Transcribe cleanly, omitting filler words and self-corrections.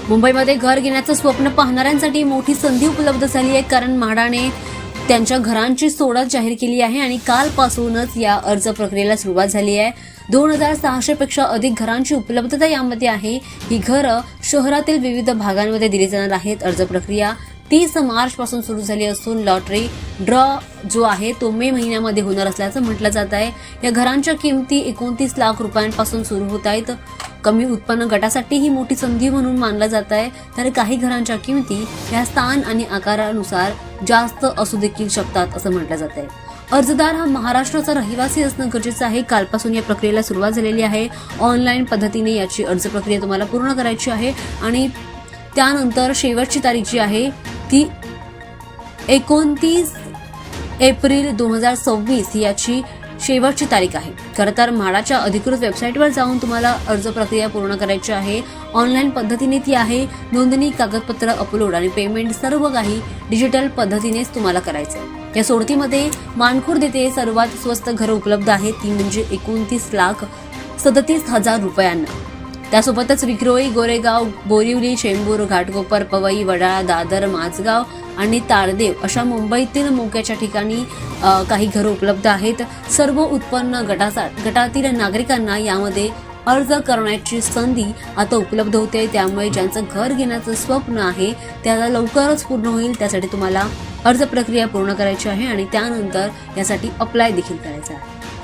मुंबईमध्ये घर घेण्याचं स्वप्न पाहणाऱ्यांसाठी मोठी संधी उपलब्ध झाली आहे, कारण म्हाडाने त्यांच्या घरांची सोडत जाहीर केली आहे आणि कालपासूनच या अर्ज प्रक्रियेला सुरुवात झाली आहे. 2600 पेक्षा अधिक घरांची उपलब्धता यामध्ये आहे. ही घरं शहरातील विविध भागांमध्ये दिली जाणार आहेत. अर्ज प्रक्रिया 30 मार्च पासून सुरू झाली असून लॉटरी ड्रॉ जो आहे तो मे महिन्यामध्ये होणार असल्याचं म्हटलं जात आहे. या घरांच्या किमती 29 लाख रुपयांपासून सुरू होत आहेत. कमी उत्पन्न गटासाठी ही मोठी संधी म्हणून मानलं जात आहे, तर काही घरांच्या किमती या स्थान आणि आकारानुसार जास्त असू देखील शकतात असं म्हटलं जात आहे. अर्जदार हा महाराष्ट्राचा रहिवासी असणं गरजेचं आहे. कालपासून या प्रक्रियेला सुरुवात झालेली आहे. ऑनलाईन पद्धतीने याची अर्ज प्रक्रिया तुम्हाला पूर्ण करायची आहे आणि त्यानंतर शेवटची तारीख जी आहे ती 29 एप्रिल 2026 याची शेवटची तारीख आहे. खरं तर म्हाडाच्या अधिकृत वेबसाईटवर जाऊन तुम्हाला अर्ज प्रक्रिया पूर्ण करायची आहे. ऑनलाईन पद्धतीने ती आहे. नोंदणी, कागदपत्र अपलोड आणि पेमेंट सर्व काही डिजिटल पद्धतीनेच तुम्हाला करायचं आहे. या सोडतीमध्ये मानखुर्द येथे सर्वात स्वस्त घरं उपलब्ध आहेत, ती म्हणजे 29,37,000 रुपयांना. त्यासोबतच विक्रोळी, गोरेगाव, बोरिवली, चेंबूर, घाटकोपर, पवई, वडाळा, दादर, माझगाव आणि तारदेव अशा मुंबईतील मोक्याच्या ठिकाणी काही घरं उपलब्ध आहेत. सर्व उत्पन्न गटातील नागरिकांना यामध्ये अर्ज करण्याची संधी आता उपलब्ध होते. त्यामुळे ज्यांचं घर घेण्याचं स्वप्न आहे त्याला लवकरच पूर्ण होईल. त्यासाठी तुम्हाला अर्ज प्रक्रिया पूर्ण करायची आहे आणि त्यानंतर यासाठी अप्लाय देखील करायचा आहे.